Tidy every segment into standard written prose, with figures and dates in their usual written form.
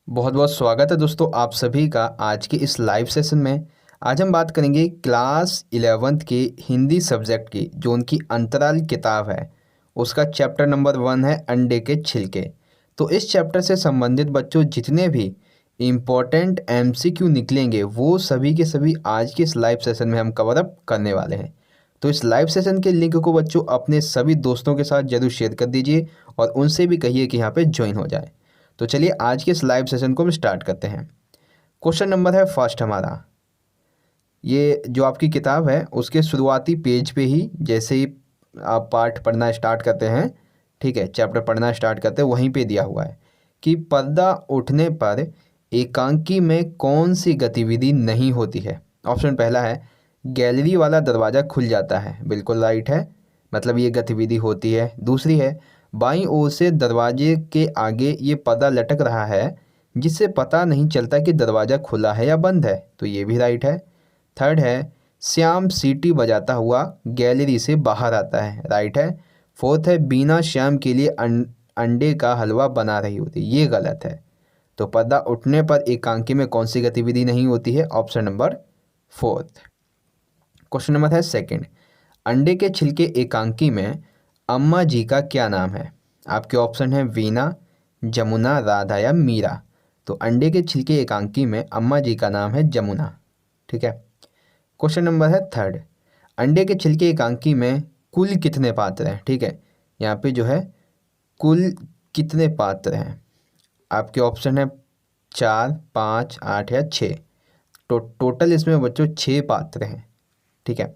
बहुत बहुत स्वागत है दोस्तों आप सभी का आज के इस लाइव सेशन में। आज हम बात करेंगे क्लास 11th के हिंदी सब्जेक्ट की, जो उनकी अंतराल किताब है उसका चैप्टर नंबर 1 है अंडे के छिलके। तो इस चैप्टर से संबंधित बच्चों जितने भी इम्पोर्टेंट एमसीक्यू निकलेंगे वो सभी के सभी आज के इस लाइव सेशन में हम कवर अप करने वाले हैं। तो इस लाइव सेशन के लिंक को बच्चों अपने सभी दोस्तों के साथ जरूर शेयर कर दीजिए और उनसे भी कहिए कि यहाँ पे ज्वाइन हो जाए। तो चलिए आज के इस लाइव सेशन को हम स्टार्ट करते हैं। क्वेश्चन नंबर है फर्स्ट हमारा, ये जो आपकी किताब है उसके शुरुआती पेज पे ही जैसे ही आप पाठ पढ़ना स्टार्ट करते हैं, ठीक है, चैप्टर पढ़ना स्टार्ट करते हैं, वहीं पे दिया हुआ है कि पर्दा उठने पर एकांकी में कौन सी गतिविधि नहीं होती है। ऑप्शन पहला है गैलरी वाला दरवाज़ा खुल जाता है, बिल्कुल राइट है, मतलब ये गतिविधि होती है। दूसरी है बाईं ओर से दरवाजे के आगे ये पर्दा लटक रहा है जिससे पता नहीं चलता कि दरवाज़ा खुला है या बंद है, तो ये भी राइट है। थर्ड है श्याम सीटी बजाता हुआ गैलरी से बाहर आता है, राइट है। फोर्थ है बीना श्याम के लिए अंडे का हलवा बना रही होती, ये गलत है। तो पर्दा उठने पर एकांकी में कौन सी गतिविधि नहीं होती है, option number fourth. Question number है सेकंड, अंडे के छिलके एकांकी में अम्मा जी का क्या नाम है। आपके ऑप्शन है वीना, जमुना, राधा या मीरा। तो अंडे के छिलके एकांकी में अम्मा जी का नाम है जमुना, ठीक है। क्वेश्चन नंबर है थर्ड, अंडे के छिलके एकांकी में कुल कितने पात्र हैं, ठीक है। यहाँ पे जो है कुल कितने पात्र हैं, आपके ऑप्शन है 4, 5, 8 या 6। तो टोटल इसमें बच्चों 6 पात्र हैं, ठीक है।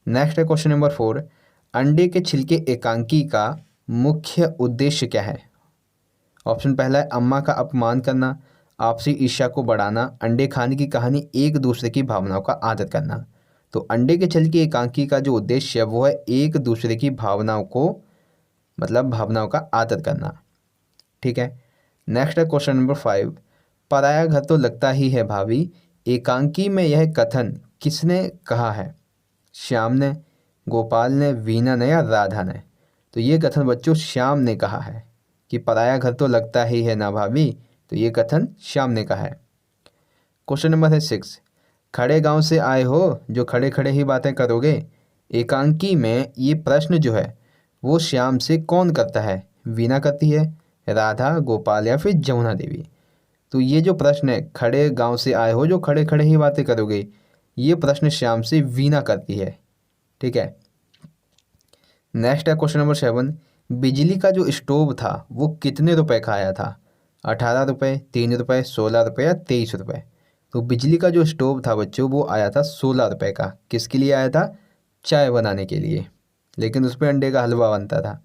नेक्स्ट है क्वेश्चन नंबर 4, अंडे के छिलके एकांकी का मुख्य उद्देश्य क्या है। ऑप्शन पहला है अम्मा का अपमान करना, आपसी ईर्ष्या को बढ़ाना, अंडे खाने की कहानी, एक दूसरे की भावनाओं का आदर करना। तो अंडे के छिलके एकांकी का जो उद्देश्य है वो है एक दूसरे की भावनाओं को, मतलब भावनाओं का आदर करना, ठीक है। नेक्स्ट है क्वेश्चन नंबर 5, पराया घर तो लगता ही है भाभी, एकांकी में यह कथन किसने कहा है। श्याम ने, गोपाल ने, वीना ने या राधा ने। तो ये कथन बच्चों श्याम ने कहा है कि पराया घर तो लगता ही है ना भाभी, तो ये कथन श्याम ने कहा है। क्वेश्चन नंबर है 6, खड़े गांव से आए हो जो खड़े खड़े ही बातें करोगे, एकांकी में ये प्रश्न जो है वो श्याम से कौन करता है। वीना करती है, राधा, गोपाल या फिर जमुना देवी। तो ये जो प्रश्न है खड़े गांव से आए हो जो खड़े खड़े ही बातें करोगे, ये प्रश्न श्याम से वीना करती है, ठीक है। नेक्स्ट है क्वेश्चन नंबर 7, बिजली का जो स्टोव था वो कितने रुपए का आया था। 18 रुपये, 3 रुपये, 16 रुपये या 23 रुपये। तो बिजली का जो स्टोव था बच्चों वो आया था 16 रुपये का। किसके लिए आया था, चाय बनाने के लिए, लेकिन उस पर अंडे का हलवा बनता था।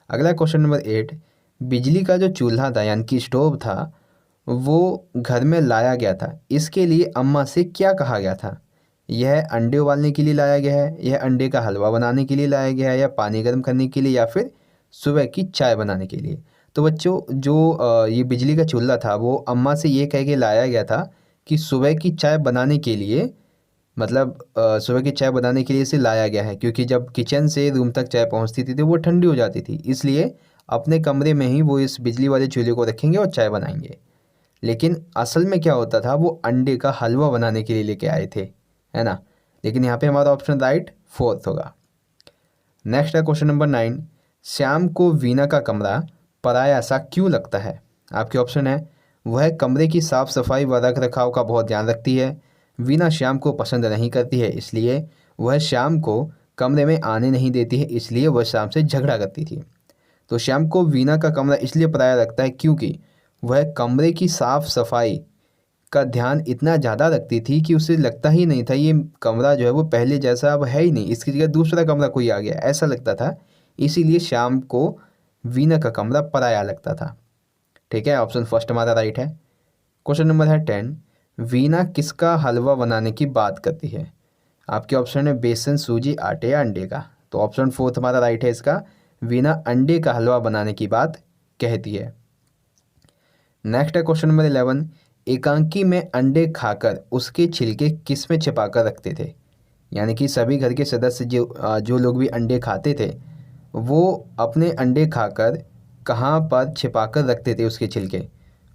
अगला क्वेश्चन नंबर 8, बिजली का जो चूल्हा था यानी कि स्टोव था वो घर में लाया गया था, इसके लिए अम्मा से क्या कहा गया था। यह अंडे उबालने के लिए लाया गया है, यह अंडे का हलवा बनाने के लिए लाया गया है, या पानी गर्म करने के लिए, या फिर सुबह की चाय बनाने के लिए। तो बच्चों जो ये बिजली का चूल्हा था वो अम्मा से ये कह के लाया गया था कि सुबह की चाय बनाने के लिए, मतलब सुबह की चाय बनाने के लिए इसे लाया गया है, क्योंकि जब किचन से रूम तक चाय पहुंचती थी तो वो ठंडी हो जाती थी, इसलिए अपने कमरे में ही वो इस बिजली वाले चूल्हे को रखेंगे और चाय बनाएंगे। लेकिन असल में क्या होता था, वो अंडे का हलवा बनाने के लिए लेके आए थे, है ना। लेकिन यहाँ पे हमारा ऑप्शन राइट फोर्थ होगा। नेक्स्ट है क्वेश्चन नंबर 9, श्याम को वीना का कमरा पराया सा क्यों लगता है। आपके ऑप्शन है वह कमरे की साफ सफाई व रख रखाव का बहुत ध्यान रखती है, वीना श्याम को पसंद नहीं करती है इसलिए, वह श्याम को कमरे में आने नहीं देती है इसलिए, वह श्याम से झगड़ा करती थी। तो श्याम को वीना का कमरा इसलिए पराया लगता है क्योंकि वह कमरे की साफ सफाई का ध्यान इतना ज़्यादा रखती थी कि उसे लगता ही नहीं था ये कमरा जो है वो पहले जैसा अब है ही नहीं, इसकी जगह दूसरा कमरा कोई आ गया, ऐसा लगता था। इसीलिए श्याम को वीना का कमरा पराया लगता था, ठीक है। ऑप्शन फर्स्ट हमारा राइट है। क्वेश्चन नंबर है 10, वीना किसका हलवा बनाने की बात करती है। आपके ऑप्शन है बेसन, सूजी, आटे या अंडे का। तो ऑप्शन फोर्थ हमारा राइट है इसका, वीना अंडे का हलवा बनाने की बात कहती है। नेक्स्ट है क्वेश्चन नंबर 11, एकांकी में अंडे खाकर उसके छिलके किस में छिपा कर रखते थे। यानी कि सभी घर के सदस्य जो लोग भी अंडे खाते थे वो अपने अंडे खाकर कहाँ पर छिपा कर रखते थे उसके छिलके।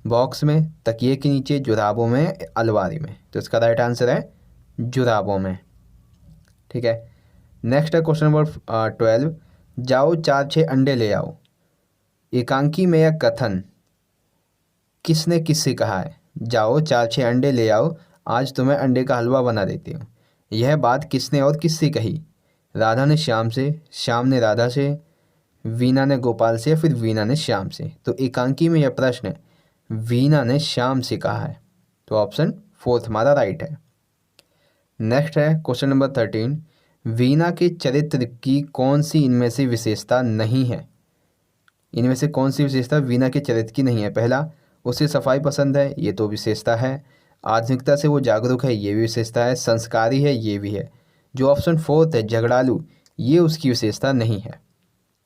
बॉक्स में, तकिए के नीचे, जुराबों में, अलमारी में। तो इसका राइट आंसर है जुराबों में। ठीक है, नेक्स्ट है क्वेश्चन नंबर 12। जाओ 4-6 अंडे ले आओ। एकांकी में यह कथन किसने किससे कहा है? जाओ 4-6 अंडे ले आओ, आज तुम्हें अंडे का हलवा बना देती हूँ। यह बात किसने और किससे कही? राधा ने श्याम से, श्याम ने राधा से, वीना ने गोपाल से, या फिर वीना ने श्याम से? तो एकांकी में यह प्रश्न वीना ने श्याम से कहा है। तो ऑप्शन 4 हमारा राइट है। नेक्स्ट है क्वेश्चन नंबर 13। वीना के चरित्र की कौन सी इनमें से विशेषता नहीं है? इनमें से कौन सी विशेषता वीना के चरित्र की नहीं है? पहला, उसे सफाई पसंद है, ये तो विशेषता है। आधुनिकता से वो जागरूक है, ये भी विशेषता है। संस्कारी है, ये भी है। जो ऑप्शन 4 है झगड़ालू, ये उसकी विशेषता नहीं है।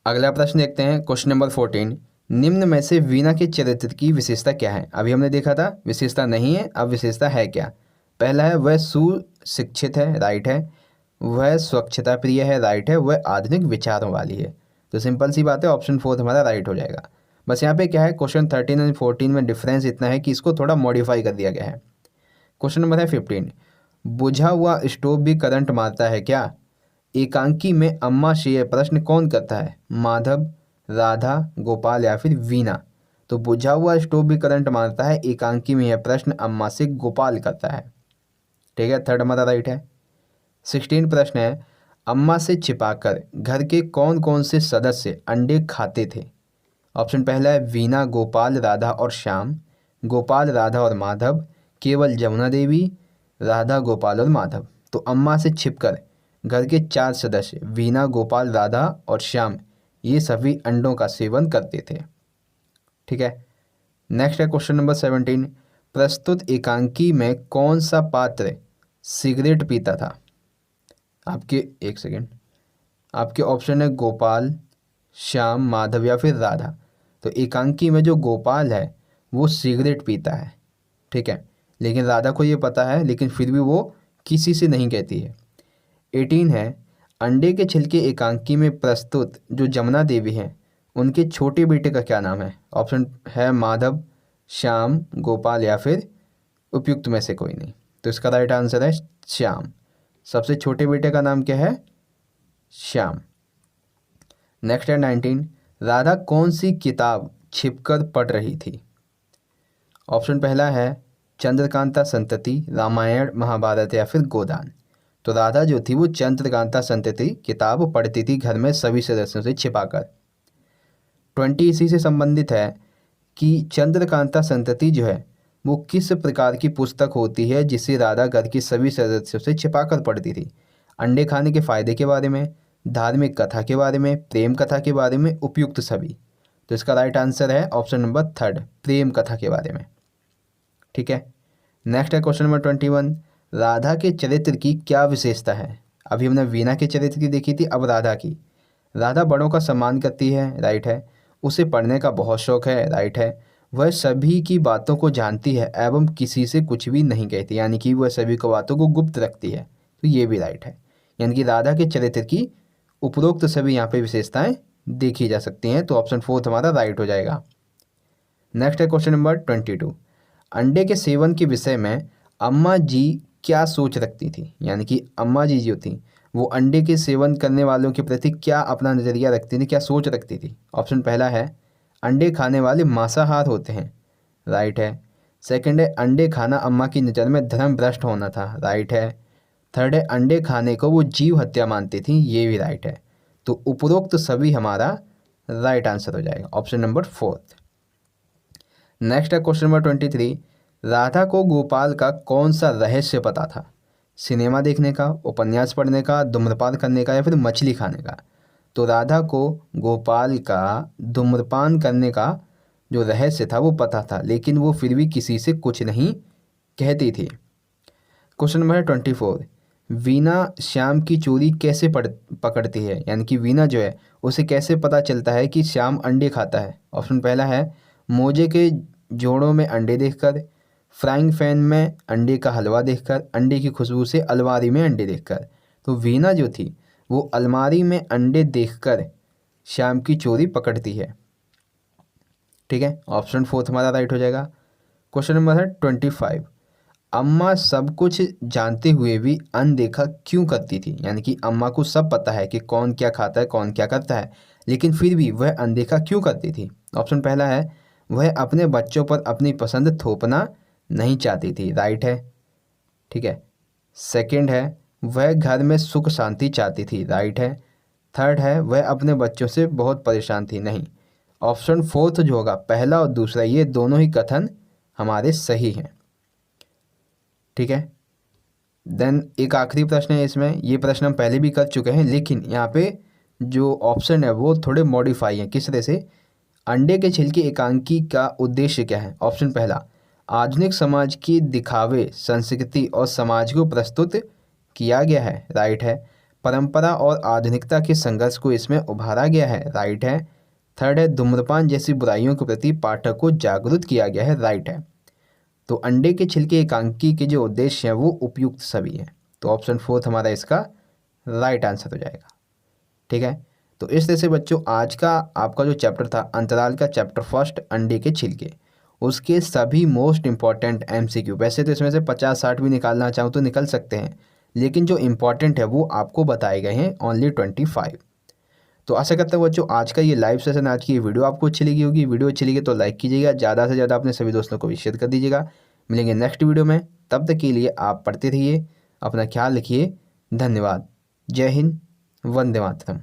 अगला प्रश्न देखते हैं क्वेश्चन नंबर 14। निम्न में से वीना के चरित्र की विशेषता क्या है? अभी हमने देखा था विशेषता नहीं है, अब विशेषता है क्या? पहला है वह सुशिक्षित है, राइट है। वह स्वच्छता प्रिय है, राइट है। वह आधुनिक विचारों वाली है। तो सिंपल सी बात है, ऑप्शन 4 हमारा राइट हो जाएगा। बस यहाँ पे क्या है, क्वेश्चन 13 और 14 में डिफरेंस इतना है कि इसको थोड़ा मॉडिफाई कर दिया गया है। क्वेश्चन नंबर है 15। बुझा हुआ स्टोव भी करंट मारता है क्या? एकांकी में अम्मा से यह प्रश्न कौन करता है? माधव, राधा, गोपाल या फिर वीना? तो बुझा हुआ स्टोव भी करंट मारता है, एकांकी में यह प्रश्न अम्मा से गोपाल करता है। ठीक है, थर्ड हमारा राइट है। 16 प्रश्न है, अम्मा से छिपाकर घर के कौन कौन से सदस्य अंडे खाते थे? ऑप्शन पहला है वीना, गोपाल, राधा और श्याम। गोपाल, राधा और माधव। केवल जमुना देवी, राधा, गोपाल और माधव। तो अम्मा से छिपकर घर के 4 सदस्य वीना, गोपाल, राधा और श्याम, ये सभी अंडों का सेवन करते थे। ठीक है, नेक्स्ट है क्वेश्चन नंबर 17। प्रस्तुत एकांकी में कौन सा पात्र सिगरेट पीता था? आपके एक सेकेंड, आपके ऑप्शन है गोपाल, श्याम, माधव या फिर राधा। तो एकांकी में जो गोपाल है वो सिगरेट पीता है, ठीक है, लेकिन राधा को ये पता है, लेकिन फिर भी वो किसी से नहीं कहती है। 18 है, अंडे के छिलके एकांकी में प्रस्तुत जो जमुना देवी हैं उनके छोटे बेटे का क्या नाम है? ऑप्शन है माधव, श्याम, गोपाल या फिर उपयुक्त में से कोई नहीं। तो इसका राइट आंसर है श्याम। सबसे छोटे बेटे का नाम क्या है? श्याम। नेक्स्ट है 19। राधा कौन सी किताब छिपकर पढ़ रही थी? ऑप्शन पहला है चंद्रकांता संतति, रामायण, महाभारत या फिर गोदान। तो राधा जो थी वो चंद्रकांता संतति किताब पढ़ती थी घर में सभी सदस्यों से छिपाकर। 20 इसी से संबंधित है कि चंद्रकांता संतति जो है वो किस प्रकार की पुस्तक होती है जिसे राधा घर की सभी सदस्यों से छिपाकर पढ़ती थी? अंडे खाने के फायदे के बारे में, धार्मिक कथा के बारे में, प्रेम कथा के बारे में, उपयुक्त सभी। तो इसका राइट आंसर है ऑप्शन नंबर 3, प्रेम कथा के बारे में। ठीक है, नेक्स्ट है क्वेश्चन नंबर 21। राधा के चरित्र की क्या विशेषता है? अभी हमने वीना के चरित्र की देखी थी, अब राधा की। राधा बड़ों का सम्मान करती है, राइट है। उसे पढ़ने का बहुत शौक है, राइट है। वह सभी की बातों को जानती है एवं किसी से कुछ भी नहीं कहती, यानी कि वह सभी को बातों को गुप्त रखती है। तो ये भी राइट है, यानी कि राधा के चरित्र की उपरोक्त सभी यहाँ पे विशेषताएं देखी जा सकती हैं। तो ऑप्शन 4 हमारा राइट हो जाएगा। नेक्स्ट है क्वेश्चन नंबर 22। अंडे के सेवन के विषय में अम्मा जी क्या सोच रखती थी? यानी कि अम्मा जी जो थी वो अंडे के सेवन करने वालों के प्रति क्या अपना नज़रिया रखती थी, क्या सोच रखती थी? ऑप्शन पहला है अंडे खाने वाले मांसाहार होते हैं, राइट है। सेकंड है अंडे खाना अम्मा की नज़र में धर्म भ्रष्ट होना था, राइट है। थर्ड है अंडे खाने को वो जीव हत्या मानती थी, ये भी राइट है। तो उपरोक्त सभी हमारा राइट आंसर हो जाएगा, ऑप्शन नंबर 4। नेक्स्ट है क्वेश्चन नंबर 23। राधा को गोपाल का कौन सा रहस्य पता था? सिनेमा देखने का, उपन्यास पढ़ने का, धूम्रपान करने का या फिर मछली खाने का? तो राधा को गोपाल का धूम्रपान करने का जो रहस्य था वो पता था, लेकिन वो फिर भी किसी से कुछ नहीं कहती थी। Question number 24। वीना श्याम की चोरी कैसे पकड़ती है? यानी कि वीना जो है उसे कैसे पता चलता है कि श्याम अंडे खाता है? ऑप्शन पहला है मोजे के जोड़ों में अंडे देखकर, फ्राइंग पैन में अंडे का हलवा देखकर, अंडे की खुशबू से अलमारी में अंडे देखकर। तो वीना जो थी वो अलमारी में अंडे देखकर श्याम की चोरी पकड़ती है। ठीक है, ऑप्शन 4 हमारा राइट हो जाएगा। क्वेश्चन नंबर है 25। अम्मा सब कुछ जानते हुए भी अनदेखा क्यों करती थी? यानी कि अम्मा को सब पता है कि कौन क्या खाता है, कौन क्या करता है, लेकिन फिर भी वह अनदेखा क्यों करती थी? ऑप्शन पहला है वह अपने बच्चों पर अपनी पसंद थोपना नहीं चाहती थी, राइट है, ठीक है। सेकंड है वह घर में सुख शांति चाहती थी, राइट है। थर्ड है वह अपने बच्चों से बहुत परेशान थी, नहीं। ऑप्शन फोर्थ जो होगा, पहला और दूसरा, ये दोनों ही कथन हमारे सही हैं, ठीक है। देन एक आखिरी प्रश्न है इसमें, ये प्रश्न हम पहले भी कर चुके हैं, लेकिन यहाँ पे जो ऑप्शन है वो थोड़े मॉडिफाई हैं। किस तरह से? अंडे के छिलके एकांकी का उद्देश्य क्या है? ऑप्शन पहला, आधुनिक समाज की दिखावे, संस्कृति और समाज को प्रस्तुत किया गया है, राइट है। परंपरा और आधुनिकता के संघर्ष को इसमें उभारा गया है, राइट है। थर्ड है धूम्रपान जैसी बुराइयों के प्रति पाठक को जागरूक किया गया है, राइट है। तो अंडे के छिलके एकांकी के जो उद्देश्य हैं वो उपयुक्त सभी हैं, तो ऑप्शन फोर्थ हमारा इसका राइट आंसर हो जाएगा, ठीक है। तो इस तरह से बच्चों आज का आपका जो चैप्टर था अंतराल का, चैप्टर फर्स्ट अंडे के छिलके, उसके सभी मोस्ट इंपॉर्टेंट एमसीक्यू, वैसे तो इसमें से 50-60 भी निकालना चाहो तो निकल सकते हैं, लेकिन जो इंपॉर्टेंट है वो आपको बताए गए हैं, ओनली 25। तो आशा करता हूँ बच्चों आज का ये लाइव सेशन, आज की ये वीडियो आपको अच्छी लगी होगी। वीडियो अच्छी लगी तो लाइक कीजिएगा, ज़्यादा से ज़्यादा अपने सभी दोस्तों को भी शेयर कर दीजिएगा। मिलेंगे नेक्स्ट वीडियो में, तब तक के लिए आप पढ़ते रहिए, अपना ख्याल रखिए। धन्यवाद। जय हिंद, वंदे मातरम।